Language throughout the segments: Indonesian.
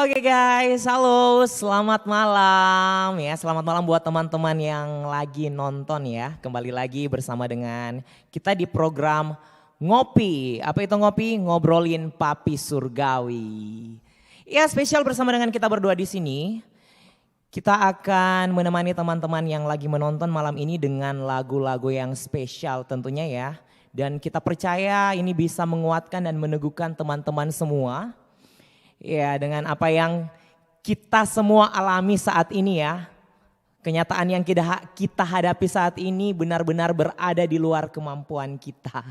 Oke guys, halo, selamat malam ya. Selamat malam buat teman-teman yang lagi nonton ya. Kembali lagi bersama dengan kita di program Ngopi. Apa itu ngopi? Ngobrolin Papi Surgawi. Ya, spesial bersama dengan kita berdua di sini. Kita akan menemani teman-teman yang lagi menonton malam ini dengan lagu-lagu yang spesial tentunya ya. Dan kita percaya ini bisa menguatkan dan meneguhkan teman-teman semua. Ya, dengan apa yang kita semua alami saat ini ya. Kenyataan yang kita hadapi saat ini benar-benar berada di luar kemampuan kita.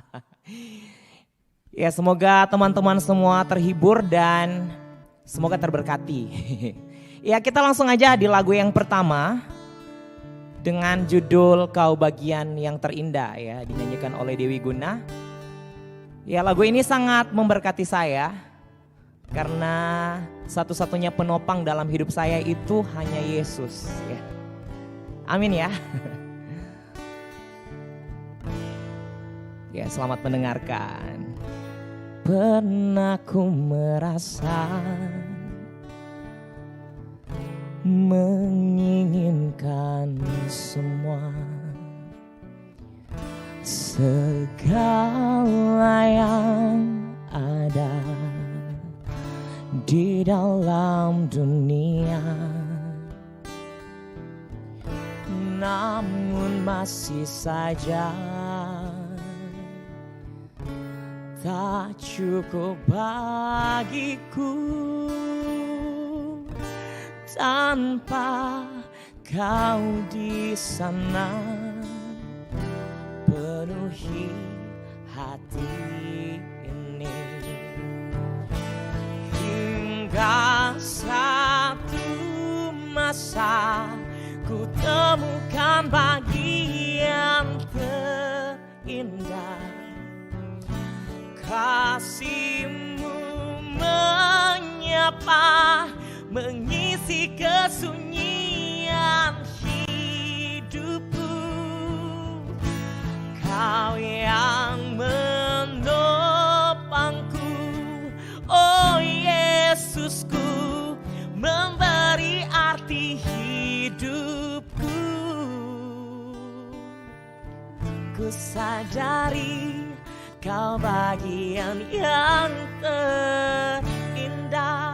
Ya, semoga teman-teman semua terhibur dan semoga terberkati. Ya, kita langsung aja di lagu yang pertama dengan judul Kau Bagian Yang Terindah ya, dinyanyikan oleh Dewi Guna. Ya, lagu ini sangat memberkati saya. Karena satu-satunya penopang dalam hidup saya itu hanya Yesus ya. Amin ya. Ya, selamat mendengarkan. Pernah ku merasa menginginkan semua, segala yang ada di dalam dunia, namun masih saja tak cukup bagiku tanpa kau di sana penuhi hati ini. Hingga satu masa ku temukan bagian terindah, kasih-Mu menyapa, mengisi kesunyian hidupku. Kau yang menopangku, oh Yesusku, memberi arti hidupku. Ku sadari Kau bagian yang terindah.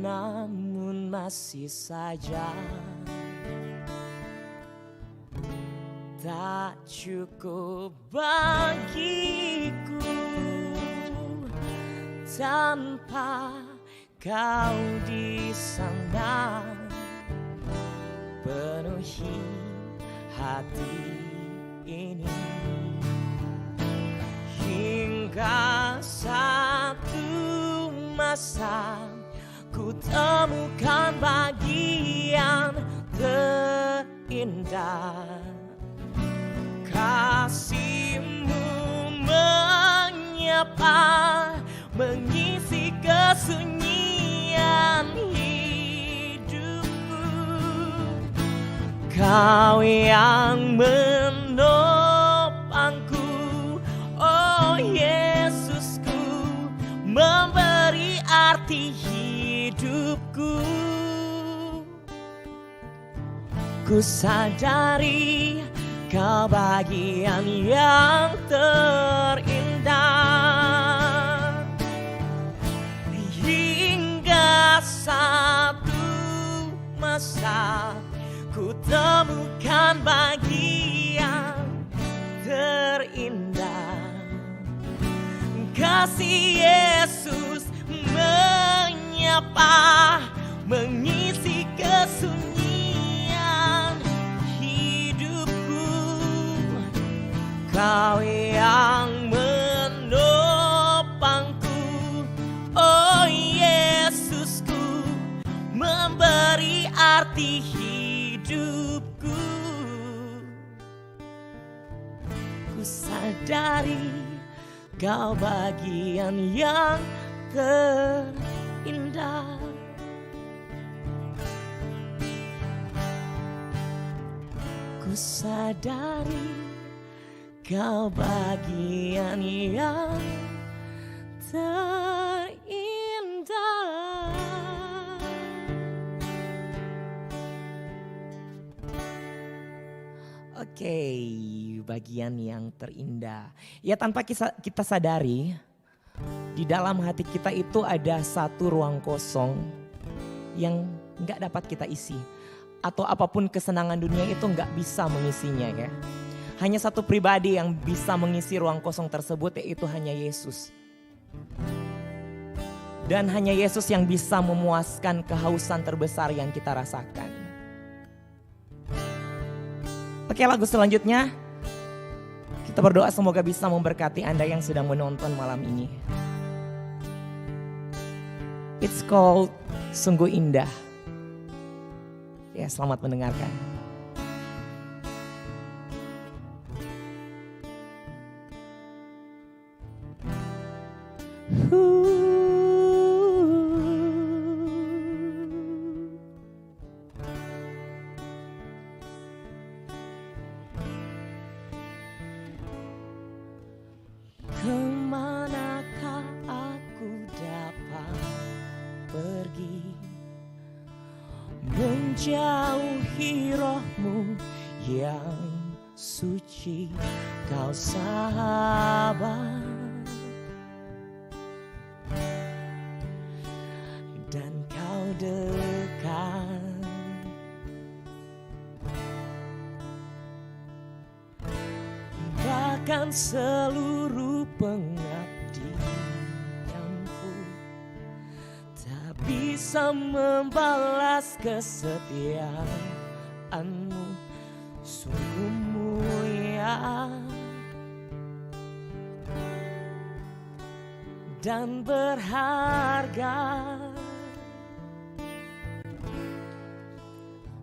Namun masih saja tak cukup bagiku tanpa Kau di sana penuhi hati ini. Hingga satu masa ku temukan bagian terindah, kasih-Mu menyapa, mengisi kesunyian hidupku. Kau yang menopangku, oh Yesusku, memberi arti hidupku. Ku sadari Kau bagian yang terindah. Hingga satu masa ku temukan bagian terindah, kasih Yesus menyapa, mengisi kesunyian hidupku. Kau yang menopangku, oh Yesusku, memberi arti hidupku. Ku sadari Kau bagian yang terindah. Ku sadari Kau bagian yang terindah. Oke, bagian yang terindah. Ya tanpa kita sadari, di dalam hati kita itu ada satu ruang kosong yang gak dapat kita isi. Atau apapun kesenangan dunia itu gak bisa mengisinya ya. Hanya satu pribadi yang bisa mengisi ruang kosong tersebut, yaitu hanya Yesus. Dan hanya Yesus yang bisa memuaskan kehausan terbesar yang kita rasakan. Oke, lagu selanjutnya kita berdoa semoga bisa memberkati Anda yang sedang menonton malam ini. It's called Sungguh Indah. Ya, selamat mendengarkan. Kemanakah aku dapat pergi, menjauhi rohmu yang suci, kau sabar dan kau dekat. Bahkan seluruh pengabdianku tak bisa membalas kesetiaanmu. Sungguh mulia dan berharga,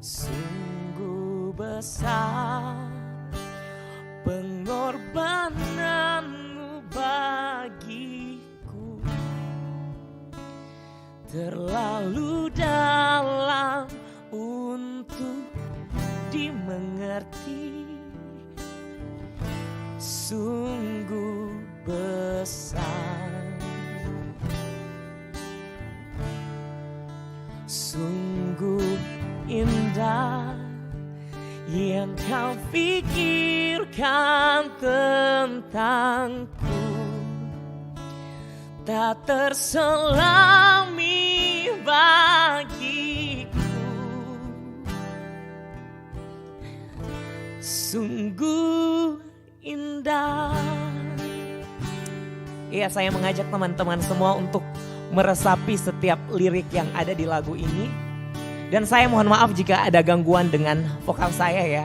sungguh besar pengorbananmu bagiku, terlalu dalam untuk dimengerti, sungguh besar, sungguh indah yang kau pikirkan tentangku, tak terselami bagiku, sungguh indah. Iya, saya mengajak teman-teman semua untuk meresapi setiap lirik yang ada di lagu ini. Dan saya mohon maaf jika ada gangguan dengan vokal saya ya.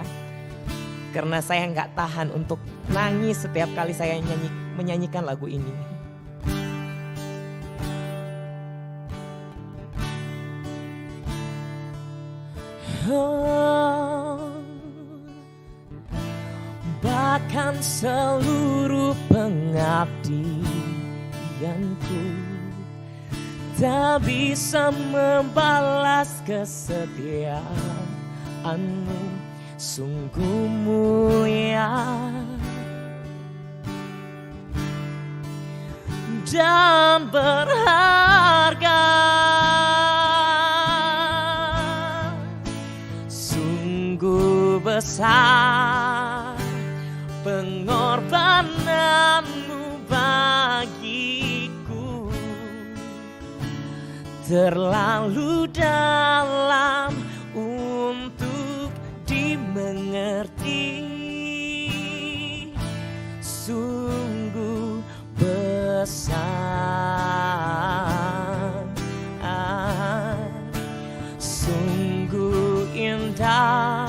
Karena saya nggak tahan untuk nangis setiap kali saya menyanyikan lagu ini. Oh, bahkan seluruh pengabdianku tak bisa membalas kesetiaanmu. Sungguh mulia dan berharga, sungguh besar pengorbananmu bagiku, terlalu dalam untuk dimengerti, sungguh besar, sungguh indah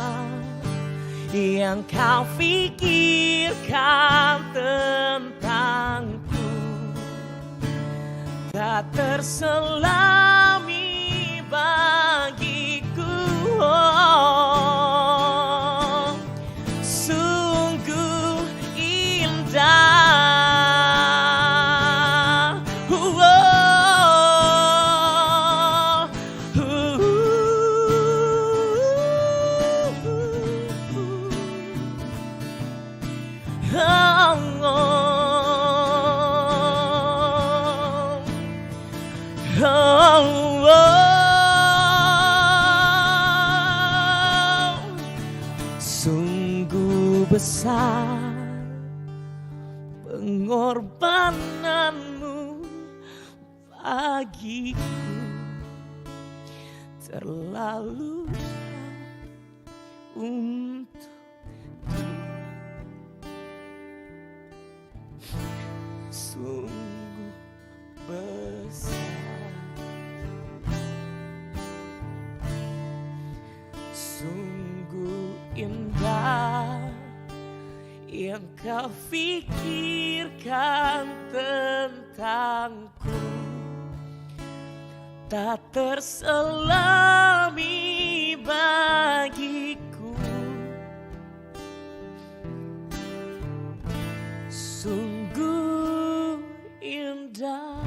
yang kau pikirkan tentangku, tak terselami bagiku. Oh, sungguh indah. Oh, Oh, sungguh besar pengorbananmu bagiku, terlalu untuk sungguh besar, sungguh indah yang kau pikirkan tentangku, tak terselami bagiku. Sungguh indah.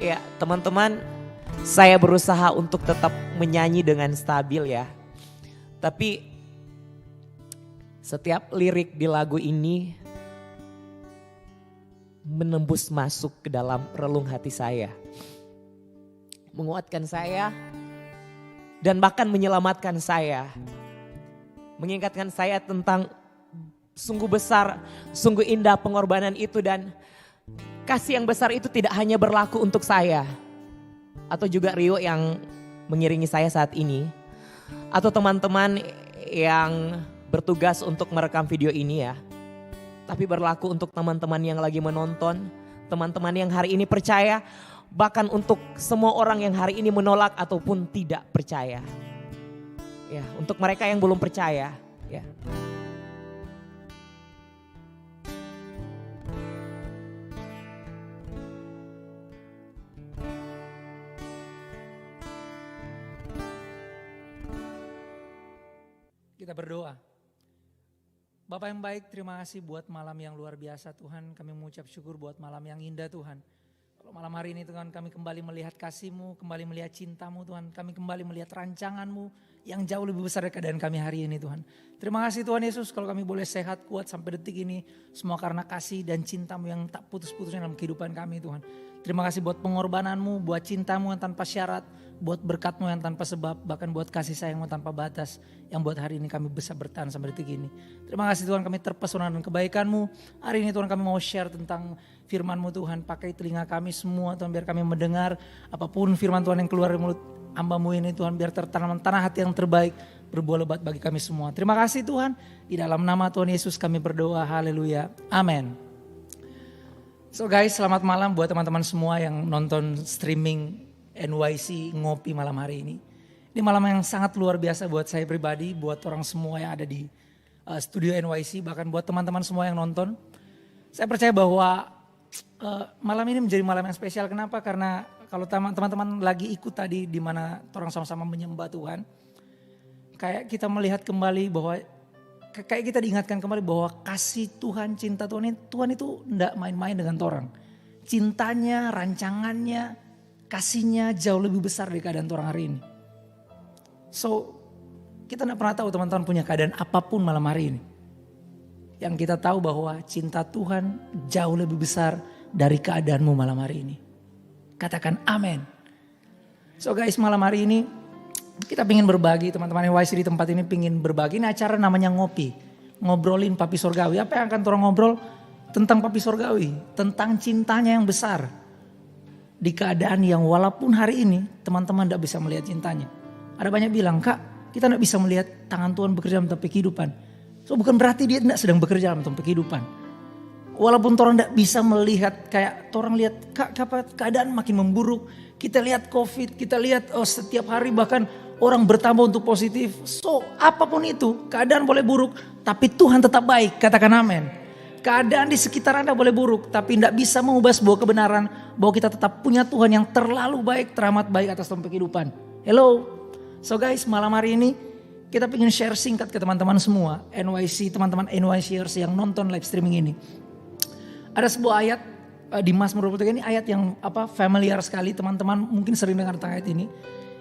Ya, teman-teman, saya berusaha untuk tetap menyanyi dengan stabil ya. Tapi setiap lirik di lagu ini menembus masuk ke dalam relung hati saya. Menguatkan saya dan bahkan menyelamatkan saya. Mengingatkan saya tentang sungguh besar, sungguh indah pengorbanan itu, dan kasih yang besar itu tidak hanya berlaku untuk saya atau juga Rio yang mengiringi saya saat ini, atau teman-teman yang bertugas untuk merekam video ini ya. Tapi berlaku untuk teman-teman yang lagi menonton, teman-teman yang hari ini percaya, bahkan untuk semua orang yang hari ini menolak ataupun tidak percaya. Ya, untuk mereka yang belum percaya, ya. Kita berdoa. Bapak yang baik, terima kasih buat malam yang luar biasa Tuhan. Kami mengucap syukur buat malam yang indah Tuhan. Kalau malam hari ini Tuhan, kami kembali melihat kasih-Mu, kembali melihat cinta-Mu Tuhan. Kami kembali melihat rancangan-Mu yang jauh lebih besar dari keadaan kami hari ini Tuhan. Terima kasih Tuhan Yesus kalau kami boleh sehat, kuat sampai detik ini. Semua karena kasih dan cinta-Mu yang tak putus-putusnya dalam kehidupan kami Tuhan. Terima kasih buat pengorbanan-Mu, buat cinta-Mu yang tanpa syarat, buat berkat-Mu yang tanpa sebab, bahkan buat kasih sayang-Mu tanpa batas, yang buat hari ini kami bisa bertahan sampai detik ini. Terima kasih Tuhan, kami terpesona dengan kebaikan-Mu. Hari ini Tuhan kami mau share tentang firman-Mu Tuhan, pakai telinga kami semua Tuhan, biar kami mendengar apapun firman Tuhan yang keluar dari mulut hamba-Mu ini Tuhan, biar tertanam tanah hati yang terbaik, berbuah lebat bagi kami semua. Terima kasih Tuhan, di dalam nama Tuhan Yesus kami berdoa, haleluya, amin. So guys, selamat malam buat teman-teman semua yang nonton streaming NYC Ngopi malam hari ini. Ini malam yang sangat luar biasa buat saya pribadi, buat orang semua yang ada di studio NYC, bahkan buat teman-teman semua yang nonton. Saya percaya bahwa malam ini menjadi malam yang spesial. Kenapa? Karena kalau teman-teman lagi ikut tadi di mana orang sama-sama menyembah Tuhan, kayak kita melihat kembali bahwa kayak kita diingatkan kembali bahwa kasih Tuhan, cinta Tuhan itu enggak main-main dengan orang. Cintanya, rancangannya, kasihnya jauh lebih besar dari keadaan orang hari ini. So, kita enggak pernah tahu teman-teman punya keadaan apapun malam hari ini. Yang kita tahu bahwa cinta Tuhan jauh lebih besar dari keadaanmu malam hari ini. Katakan amin. So guys, malam hari ini kita pengen berbagi, teman-teman NYC di tempat ini pengen berbagi. Ini acara namanya Ngopi, ngobrolin Papi Sorgawi. Apa yang akan orang ngobrol? Tentang Papi Sorgawi, tentang cintanya yang besar. Di keadaan yang walaupun hari ini teman-teman tidak bisa melihat cintanya. Ada banyak bilang, Kak, kita tidak bisa melihat tangan Tuhan bekerja dalam kehidupan. So bukan berarti dia tidak sedang bekerja dalam kehidupan. Walaupun orang tidak bisa melihat, kayak orang lihat keadaan makin memburuk. Kita lihat COVID, kita lihat setiap hari bahkan orang bertambah untuk positif. So apapun itu, keadaan boleh buruk, tapi Tuhan tetap baik. Katakan amin. Keadaan di sekitar Anda boleh buruk, tapi tidak bisa mengubah sebuah kebenaran bahwa kita tetap punya Tuhan yang terlalu baik, teramat baik atas dalam kehidupan. Hello. So guys, malam hari ini kita ingin share singkat ke teman-teman semua, NYC, teman-teman NYCers yang nonton live streaming ini. Ada sebuah ayat di Mazmur 23 ini ayat yang familiar sekali, teman-teman mungkin sering dengar tentang ayat ini.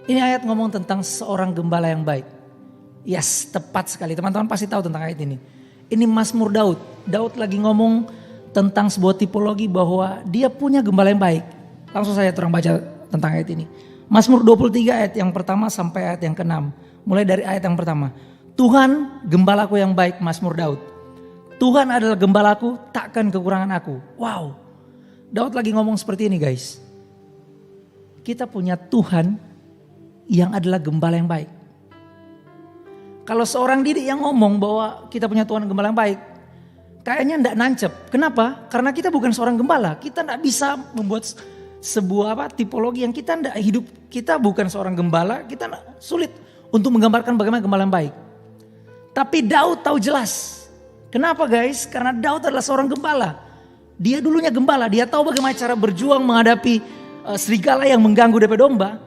Ini ayat ngomong tentang seorang gembala yang baik. Yes, tepat sekali. Teman-teman pasti tahu tentang ayat ini. Ini Mazmur Daud. Daud lagi ngomong tentang sebuah tipologi bahwa dia punya gembala yang baik. Langsung saya terang baca tentang ayat ini. Mazmur 23 ayat yang pertama sampai ayat yang ke-6. Mulai dari ayat yang pertama. Tuhan gembalaku yang baik, Mazmur Daud. Tuhan adalah gembalaku, takkan kekurangan aku. Wow. Daud lagi ngomong seperti ini guys. Kita punya Tuhan yang adalah gembala yang baik. Kalau seorang Didik yang ngomong bahwa kita punya Tuhan gembala yang baik, kayaknya enggak nancep. Kenapa? Karena kita bukan seorang gembala. Kita enggak bisa membuat sebuah tipologi yang kita enggak hidup. Kita bukan seorang gembala, kita sulit untuk menggambarkan bagaimana gembala yang baik. Tapi Daud tahu jelas. Kenapa guys? Karena Daud adalah seorang gembala. Dia dulunya gembala, dia tahu bagaimana cara berjuang menghadapi serigala yang mengganggu DP domba.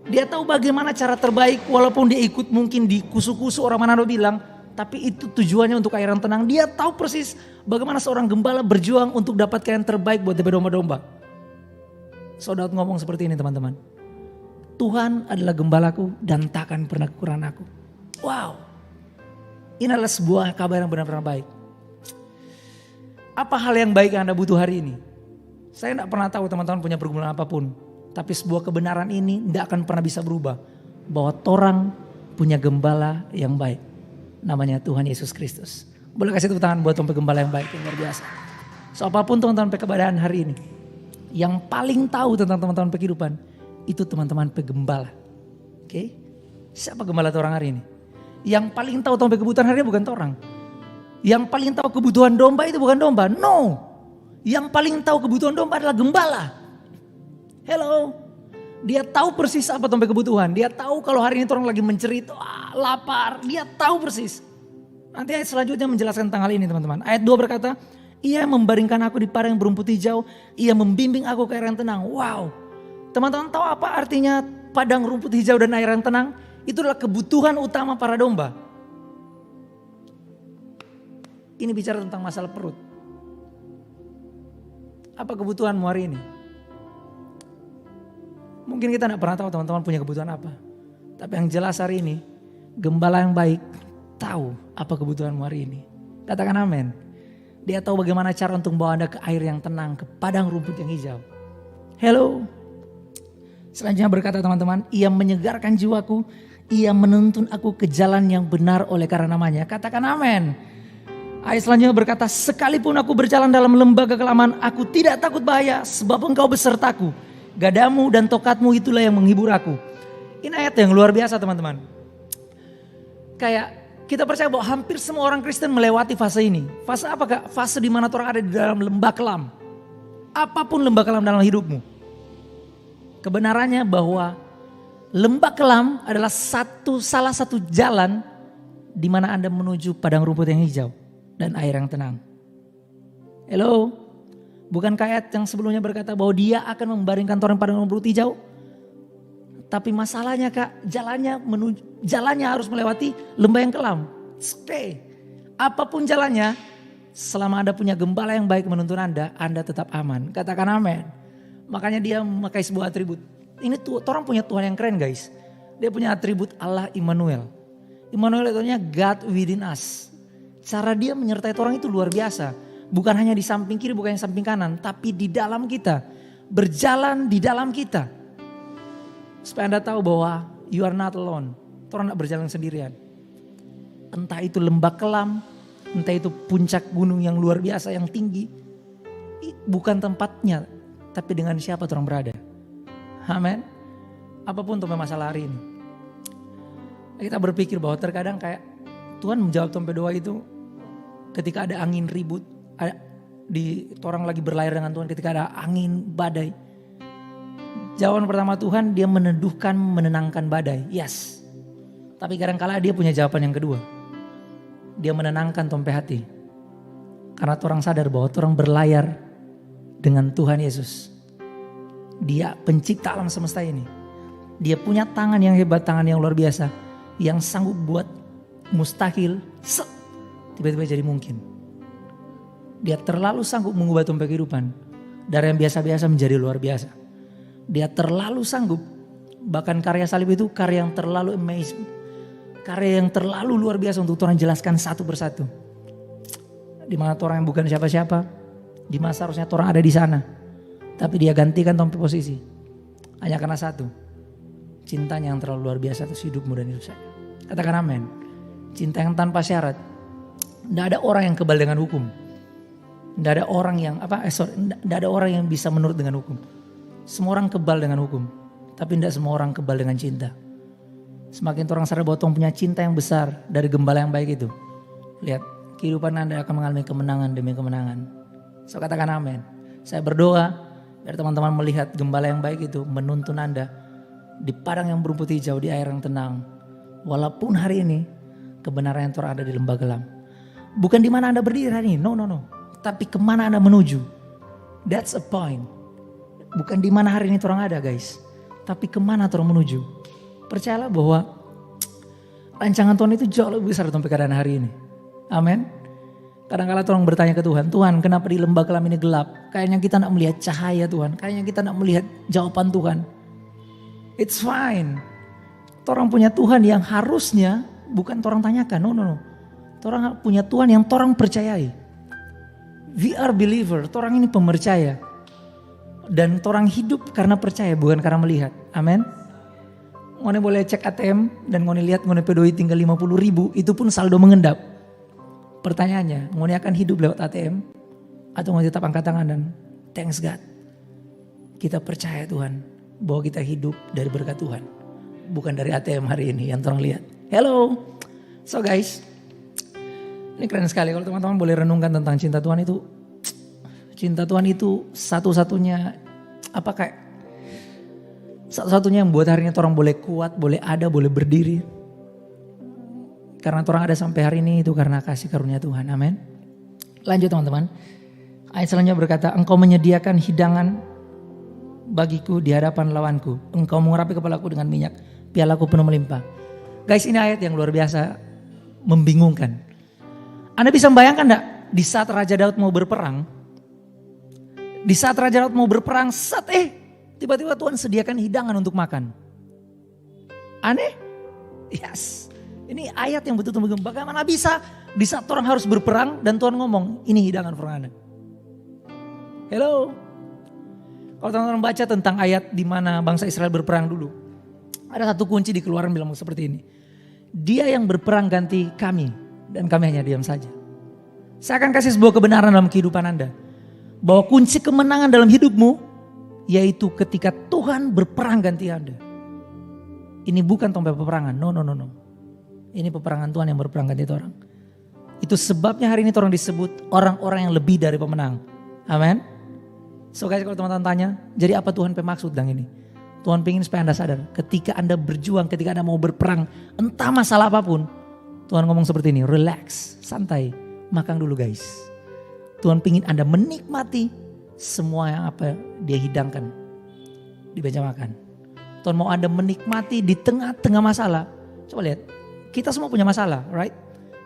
Dia tahu bagaimana cara terbaik walaupun dia ikut mungkin di kusu-kusu orang Manado bilang. Tapi itu tujuannya untuk air yang tenang. Dia tahu persis bagaimana seorang gembala berjuang untuk dapatkan yang terbaik buat DP domba-domba. So Daud ngomong seperti ini teman-teman. Tuhan adalah gembalaku dan takkan pernah kekurangan aku. Wow. Ini adalah sebuah kabar yang benar-benar baik. Apa hal yang baik yang Anda butuh hari ini? Saya tidak pernah tahu teman-teman punya pergumulan apapun. Tapi sebuah kebenaran ini tidak akan pernah bisa berubah. Bahwa orang punya gembala yang baik. Namanya Tuhan Yesus Kristus. Boleh kasih tepuk tangan buat Tuhan gembala yang baik, yang luar biasa. So apapun teman-teman keadaan hari ini. Yang paling tahu tentang teman-teman kehidupan. Itu teman-teman pegembala. Oke? Siapa gembala orang hari ini? Yang paling tahu tentang kebutuhan hari ini bukan orang. Yang paling tahu kebutuhan domba itu bukan domba. No. Yang paling tahu kebutuhan domba adalah gembala. Hello. Dia tahu persis apa tentang kebutuhan. Dia tahu kalau hari ini orang lagi mencerit, lapar. Dia tahu persis. Nanti ayat selanjutnya menjelaskan tentang hal ini teman-teman. Ayat 2 berkata, Ia membaringkan aku di padang berumput hijau. Ia membimbing aku ke air yang tenang. Wow. Teman-teman tahu apa artinya padang rumput hijau dan air yang tenang? Itu adalah kebutuhan utama para domba. Ini bicara tentang masalah perut. Apa kebutuhanmu hari ini? Mungkin kita tidak pernah tahu teman-teman punya kebutuhan apa. Tapi yang jelas hari ini, gembala yang baik tahu apa kebutuhanmu hari ini. Katakan amin. Dia tahu bagaimana cara untuk membawa Anda ke air yang tenang, ke padang rumput yang hijau. Hello. Selanjutnya berkata teman-teman, Ia menyegarkan jiwaku, Ia menuntun aku ke jalan yang benar oleh karena namanya. Katakan amin. Ayat selanjutnya berkata, sekalipun aku berjalan dalam lembah kekelaman, aku tidak takut bahaya sebab Engkau besertaku. Gadamu dan tokatmu itulah yang menghibur aku. Ini ayat yang luar biasa teman-teman. Kayak kita percaya bahwa hampir semua orang Kristen melewati fase ini. Fase apa kak? Fase di mana orang ada di dalam lembah kelam. Apapun lembah kelam dalam hidupmu. Kebenarannya bahwa lembah kelam adalah salah satu jalan di mana Anda menuju padang rumput yang hijau dan air yang tenang. Hello. Bukan ayat yang sebelumnya berkata bahwa Dia akan membaringkan orang padang rumput hijau. Tapi masalahnya kak, jalannya harus melewati lembah yang kelam. Stay. Apapun jalannya, selama Anda punya gembala yang baik menuntun Anda tetap aman. Katakan amin. Makanya Dia memakai sebuah atribut. Ini orang punya Tuhan yang keren guys. Dia punya atribut Allah Immanuel. Immanuel itu artinya God within us. Cara Dia menyertai orang itu luar biasa. Bukan hanya di samping kiri, bukan yang samping kanan. Tapi di dalam kita. Berjalan di dalam kita. Supaya Anda tahu bahwa you are not alone. Orang tidak berjalan sendirian. Entah itu lembah kelam. Entah itu puncak gunung yang luar biasa yang tinggi. Bukan tempatnya. Tapi dengan siapa orang berada. Amin. Apapun untuk masalah hari ini. Kita berpikir bahwa terkadang kayak Tuhan menjawab doa itu ketika ada angin ribut. Orang lagi berlayar dengan Tuhan ketika ada angin badai. Jawaban pertama Tuhan Dia meneduhkan, menenangkan badai. Yes. Tapi kadang-kala Dia punya jawaban yang kedua. Dia menenangkan tompe hati. Karena orang sadar bahwa orang berlayar dengan Tuhan Yesus. Dia pencipta alam semesta ini. Dia punya tangan yang hebat, tangan yang luar biasa. Yang sanggup buat mustahil tiba-tiba jadi mungkin. Dia terlalu sanggup mengubah tompe kehidupan. Dari yang biasa-biasa menjadi luar biasa. Dia terlalu sanggup. Bahkan karya salib itu karya yang terlalu amazing. Karya yang terlalu luar biasa untuk orang jelaskan satu persatu. Di mana orang yang bukan siapa-siapa. Di masa harusnya orang ada di sana. Tapi dia gantikan Tompi posisi. Hanya karena satu. Cintanya yang terlalu luar biasa atas hidupmu dan hidup saya. Katakan amin. Cinta yang tanpa syarat. Tidak ada orang yang kebal dengan hukum. Tidak ada orang yang tidak ada orang yang bisa menurut dengan hukum. Semua orang kebal dengan hukum. Tapi tidak semua orang kebal dengan cinta. Semakin orang sadar bahwa Tuhan punya cinta yang besar dari gembala yang baik itu. Lihat, kehidupan Anda akan mengalami kemenangan demi kemenangan. So katakan amin. Saya berdoa biar teman-teman melihat gembala yang baik itu menuntun Anda di padang yang berumput hijau, di air yang tenang. Walaupun hari ini kebenaran yang ada di lembah gelap. Bukan di mana Anda berdiri hari ini, no. Tapi kemana Anda menuju. That's a point. Bukan di mana hari ini orang ada guys. Tapi kemana orang menuju. Percayalah bahwa rancangan Tuhan itu jauh lebih besar sampai keadaan hari ini. Amin. Kadang-kadang orang bertanya ke Tuhan, Tuhan kenapa di lembah kelam ini gelap? Kayaknya kita nak melihat cahaya Tuhan. Kayaknya kita nak melihat jawaban Tuhan. It's fine. Orang punya Tuhan yang harusnya bukan orang tanyakan. No. Orang punya Tuhan yang orang percayai. We are believer. Orang ini pemercaya. Dan orang hidup karena percaya bukan karena melihat. Amin. Ngone boleh cek ATM dan ngone lihat ngone pedoi tinggal 50.000 itu pun saldo mengendap. Pertanyaannya, ngone akan hidup lewat ATM atau ngone tetap angkat tangan dan thanks God. Kita percaya Tuhan bahwa kita hidup dari berkat Tuhan. Bukan dari ATM hari ini yang orang lihat. Hello. So guys, ini keren sekali kalau teman-teman boleh renungkan tentang cinta Tuhan itu. Cinta Tuhan itu satu-satunya satu-satunya yang buat hari ini orang boleh kuat, boleh ada, boleh berdiri. Karena orang ada sampai hari ini itu karena kasih karunia Tuhan. Amin. Lanjut teman-teman. Ayat selanjutnya berkata, engkau menyediakan hidangan bagiku di hadapan lawanku. Engkau mengurapi kepalaku dengan minyak, pialaku penuh melimpah. Guys, ini ayat yang luar biasa membingungkan. Anda bisa membayangkan enggak di saat Raja Daud mau berperang? Di saat Raja Daud mau berperang, tiba-tiba Tuhan sediakan hidangan untuk makan. Aneh? Yes. Ini ayat yang betul-betul begini. Bagaimana bisa di saat orang harus berperang dan Tuhan ngomong, ini hidangan perang Anda. Hello. Kalau teman-teman baca tentang ayat di mana bangsa Israel berperang dulu. Ada satu kunci di Keluaran bilang seperti ini. Dia yang berperang ganti kami dan kami hanya diam saja. Saya akan kasih sebuah kebenaran dalam kehidupan Anda. Bahwa kunci kemenangan dalam hidupmu yaitu ketika Tuhan berperang ganti Anda. Ini bukan tombak peperangan, no. Ini peperangan Tuhan yang berperang ganti orang. Itu sebabnya hari ini orang disebut orang-orang yang lebih dari pemenang. Amin. So guys, kalau teman-teman tanya, jadi apa Tuhan maksud dengan ini? Tuhan pengen supaya Anda sadar, ketika Anda berjuang, ketika Anda mau berperang, entah masalah apapun, Tuhan ngomong seperti ini, relax, santai, makan dulu guys. Tuhan pengen Anda menikmati semua yang apa dia hidangkan di meja makan. Tuhan mau Anda menikmati di tengah-tengah masalah. Coba lihat, kita semua punya masalah, right?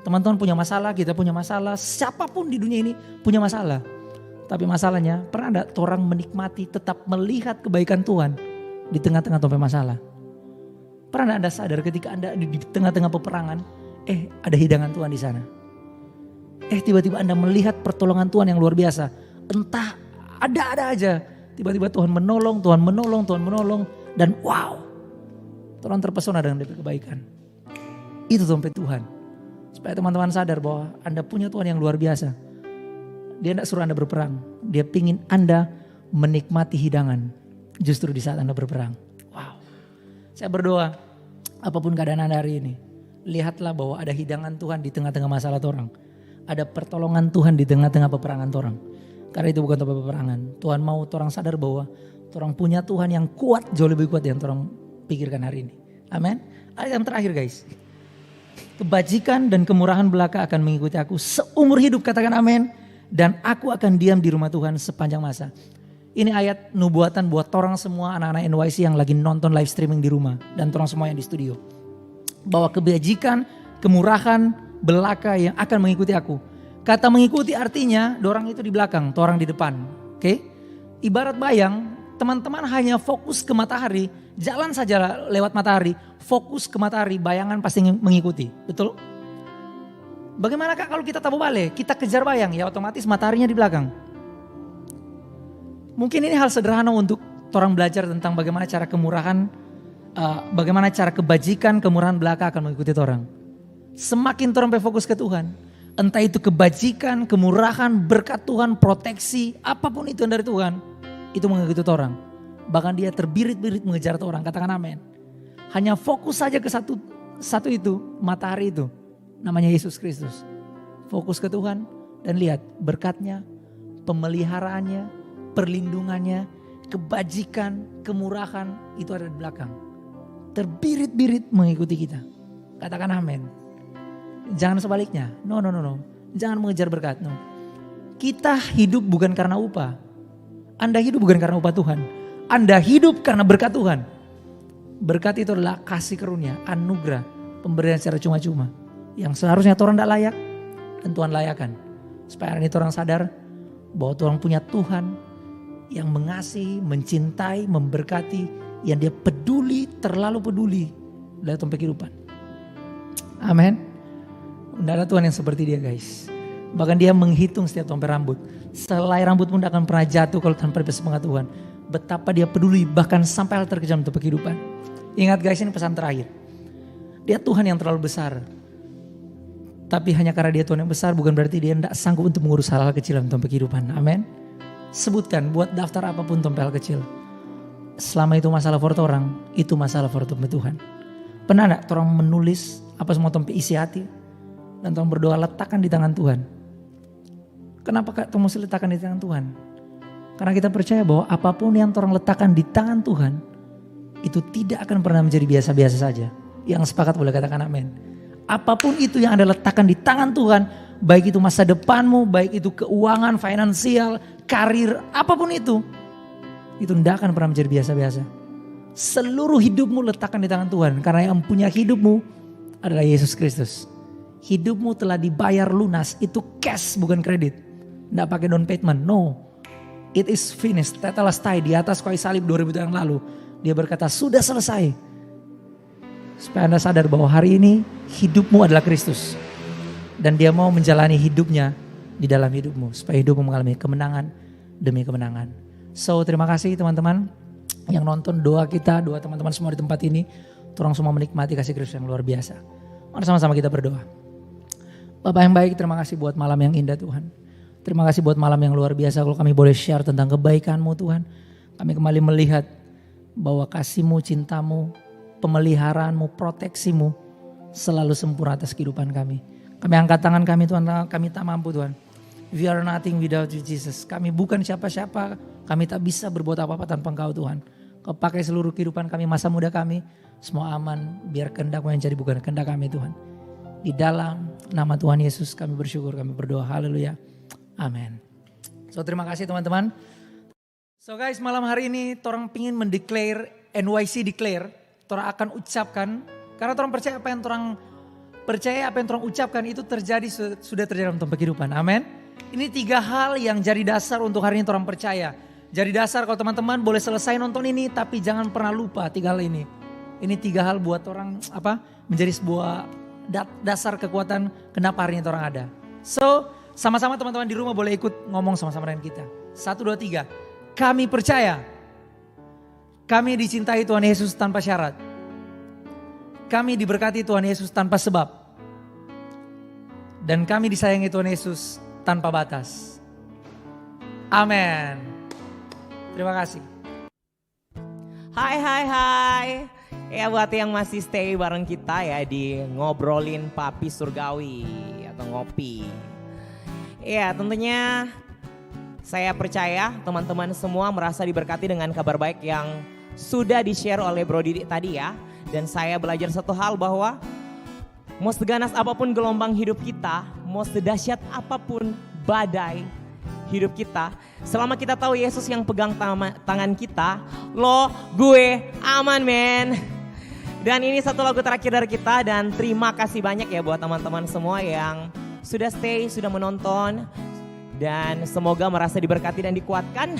Teman-teman punya masalah, kita punya masalah, siapapun di dunia ini punya masalah. Tapi masalahnya, pernah enggak orang menikmati tetap melihat kebaikan Tuhan di tengah-tengah tompe masalah? Pernah enggak Anda sadar ketika Anda di tengah-tengah peperangan, ada hidangan Tuhan di sana. Tiba-tiba Anda melihat pertolongan Tuhan yang luar biasa. Entah ada aja. Tiba-tiba Tuhan menolong. Dan wow. Tuhan terpesona dengan kebaikan. Itu dompet Tuhan. Supaya teman-teman sadar bahwa Anda punya Tuhan yang luar biasa. Dia tidak suruh Anda berperang. Dia pingin Anda menikmati hidangan. Justru di saat Anda berperang. Wow. Saya berdoa. Apapun keadaan Anda hari ini. Lihatlah bahwa ada hidangan Tuhan di tengah-tengah masalah orang. Ada pertolongan Tuhan di tengah-tengah peperangan orang. Karena itu bukan topik peperangan. Tuhan mau orang sadar bahwa orang punya Tuhan yang kuat. Jauh lebih kuat yang orang pikirkan hari ini. Amin. Ayat yang terakhir guys. Kebajikan dan kemurahan belaka akan mengikuti aku seumur hidup, katakan amin. Dan aku akan diam di rumah Tuhan sepanjang masa. Ini ayat nubuatan buat orang semua anak-anak NYC yang lagi nonton live streaming di rumah. Dan orang semua yang di studio. Bahwa kebajikan, kemurahan, belaka yang akan mengikuti aku. Kata mengikuti artinya dorang itu di belakang, orang di depan. Oke? Ibarat bayang, teman-teman hanya fokus ke matahari. Jalan saja lewat matahari, fokus ke matahari, bayangan pasti mengikuti. Betul? Bagaimana Kak kalau kita tabu balik, kita kejar bayang, ya otomatis mataharinya di belakang. Mungkin ini hal sederhana untuk orang belajar tentang bagaimana cara kemurahan, bagaimana cara kebajikan, kemurahan belaka akan mengikuti orang. Semakin orang fokus ke Tuhan, entah itu kebajikan, kemurahan, berkat Tuhan, proteksi, apapun itu yang dari Tuhan, itu mengikuti orang. Bahkan dia terbirit-birit mengejar orang, katakan amin. Hanya fokus saja ke satu itu, matahari itu, namanya Yesus Kristus. Fokus ke Tuhan dan lihat berkatnya, pemeliharaannya, perlindungannya, kebajikan, kemurahan itu ada di belakang. Terbirit-birit mengikuti kita. Katakan amin. Jangan sebaliknya. No. Jangan mengejar berkat. No. Kita hidup bukan karena upah. Anda hidup bukan karena upah Tuhan. Anda hidup karena berkat Tuhan. Berkat itu adalah kasih karunia, anugerah, pemberian secara cuma-cuma. Yang seharusnya Tuhan tidak layak dan Tuhan layakan. Supaya hari ini orang sadar bahwa Tuhan punya Tuhan yang mengasihi, mencintai, memberkati, yang dia peduli, terlalu peduli dalam kehidupan. Amin. Tidak ada Tuhan yang seperti dia guys. Bahkan dia menghitung setiap tompi rambut. Selai rambut pun tidak akan pernah jatuh kalau tanpa pengetahuan. Betapa dia peduli bahkan sampai hal terkejam untuk kehidupan. Ingat guys, ini pesan terakhir. Dia Tuhan yang terlalu besar. Tapi hanya karena dia Tuhan yang besar bukan berarti dia tidak sanggup untuk mengurus hal-hal kecil dalam kehidupan. Amin. Sebutkan, buat daftar apapun tompi hal kecil. Selama itu masalah for orang, itu masalah for Tuhan. Pernah enggak orang menulis apa semua tompi isi hati? Dan tolong berdoa letakkan di tangan Tuhan. Kenapa kamu mesti letakkan di tangan Tuhan? Karena kita percaya bahwa apapun yang orang letakkan di tangan Tuhan, itu tidak akan pernah menjadi biasa-biasa saja. Yang sepakat boleh katakan amin. Apapun itu yang Anda letakkan di tangan Tuhan, baik itu masa depanmu, baik itu keuangan, finansial, karir, apapun itu tidak akan pernah menjadi biasa-biasa. Seluruh hidupmu letakkan di tangan Tuhan, karena yang punya hidupmu adalah Yesus Kristus. Hidupmu telah dibayar lunas, itu cash bukan kredit. Tidak pakai down payment, no. It is finished, tetelestai di atas kayu salib 2000 tahun yang lalu. Dia berkata sudah selesai. Supaya Anda sadar bahwa hari ini hidupmu adalah Kristus. Dan dia mau menjalani hidupnya di dalam hidupmu. Supaya hidupmu mengalami kemenangan demi kemenangan. So terima kasih teman-teman yang nonton, doa kita, doa teman-teman semua di tempat ini. Orang semua menikmati kasih Kristus yang luar biasa. Mari sama-sama kita berdoa. Bapak yang baik, terima kasih buat malam yang indah Tuhan. Terima kasih buat malam yang luar biasa kalau kami boleh share tentang kebaikan-Mu Tuhan. Kami kembali melihat bahwa kasih-Mu, cinta-Mu, pemeliharaanmu, proteksimu selalu sempurna atas kehidupan kami. Kami angkat tangan kami Tuhan, kami tak mampu Tuhan. We are nothing without you Jesus. Kami bukan siapa-siapa, kami tak bisa berbuat apa-apa tanpa Engkau Tuhan. Kau pakai seluruh kehidupan kami, masa muda kami, semua aman, biar kehendak-Mu yang jadi bukan kehendak kami Tuhan. Di dalam nama Tuhan Yesus kami bersyukur, kami berdoa, haleluya, amin. So terima kasih teman-teman. So guys, malam hari ini orang pingin mendeclare, NYC declare, orang akan ucapkan, karena orang percaya apa yang orang ucapkan itu terjadi, sudah terjadi dalam kehidupan, amin. Ini 3 hal yang jadi dasar untuk hari ini orang percaya. Jadi dasar kalau teman-teman boleh selesai nonton ini, tapi jangan pernah lupa 3 hal ini. Ini 3 hal buat orang menjadi sebuah dasar kekuatan kenapa hari ini orang ada. So sama-sama teman-teman di rumah boleh ikut ngomong sama-sama dengan kita. 1, 2, 3. Kami percaya. Kami dicintai Tuhan Yesus tanpa syarat. Kami diberkati Tuhan Yesus tanpa sebab. Dan kami disayangi Tuhan Yesus tanpa batas. Amin. Terima kasih. Hai. Ya buat yang masih stay bareng kita ya di ngobrolin Papi Surgawi atau ngopi. Ya tentunya saya percaya teman-teman semua merasa diberkati dengan kabar baik yang sudah di-share oleh Bro Didi tadi ya. Dan saya belajar satu hal bahwa mau seganas apapun gelombang hidup kita, mau sedahsyat apapun badai hidup kita, selama kita tahu Yesus yang pegang tangan kita, lo, gue, aman men. Dan ini satu lagu terakhir dari kita dan terima kasih banyak ya buat teman-teman semua yang sudah stay, sudah menonton. Dan semoga merasa diberkati dan dikuatkan.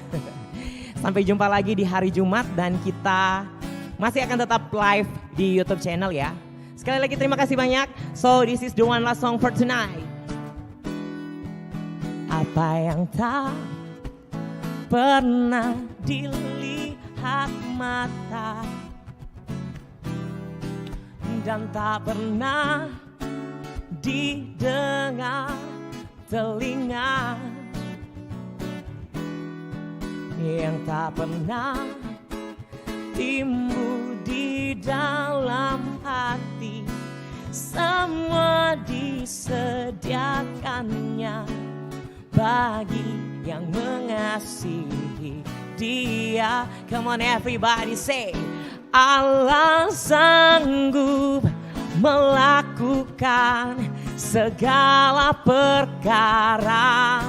Sampai jumpa lagi di hari Jumat dan kita masih akan tetap live di YouTube channel ya. Sekali lagi terima kasih banyak. So this is the one last song for tonight. Apa yang tak pernah dilihat mata dan tak pernah didengar telinga, yang tak pernah timbul di dalam hati, semua disediakannya bagi yang mengasihi Dia. Come on everybody say, Allah sanggup melakukan segala perkara,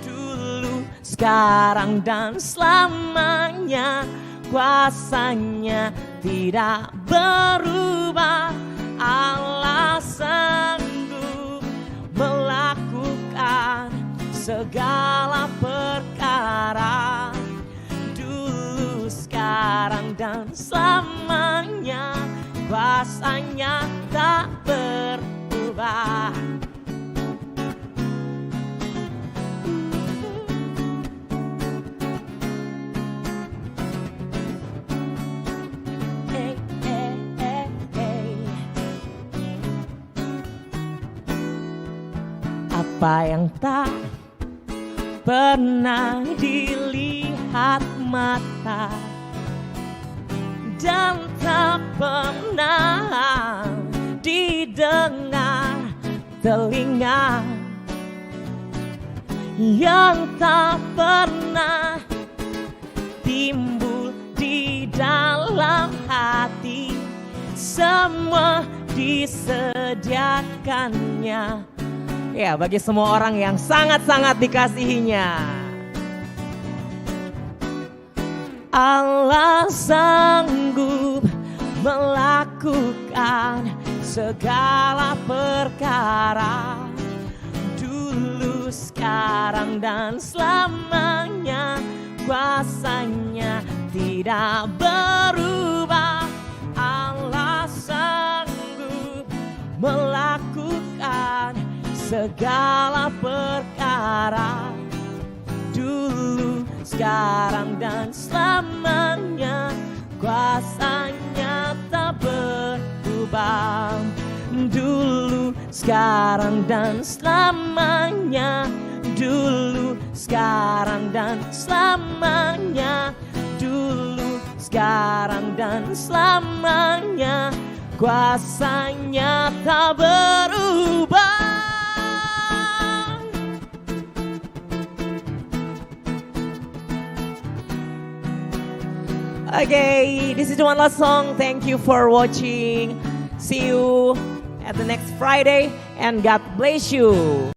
dulu, sekarang dan selamanya. Kuasanya tidak berubah. Allah sanggup melakukan segala perkara, dulu, sekarang dan selamanya. Kuasanya tak berubah. Apa yang tak pernah dilihat mata dan tak pernah didengar telinga, yang tak pernah timbul di dalam hati, semua disediakannya, ya, bagi semua orang yang sangat-sangat dikasihinya. Allah sanggup melakukan segala perkara, dulu, sekarang dan selamanya. Kuasanya tidak berubah. Allah sanggup melakukan segala perkara, dulu, sekarang dan selamanya. Kuasanya tak berubah, dulu, sekarang dan selamanya. Dulu, sekarang dan selamanya. Dulu, sekarang dan selamanya. Kuasanya tak berubah. Okay, this is the one last song. Thank you for watching. See you at the next Friday and God bless you.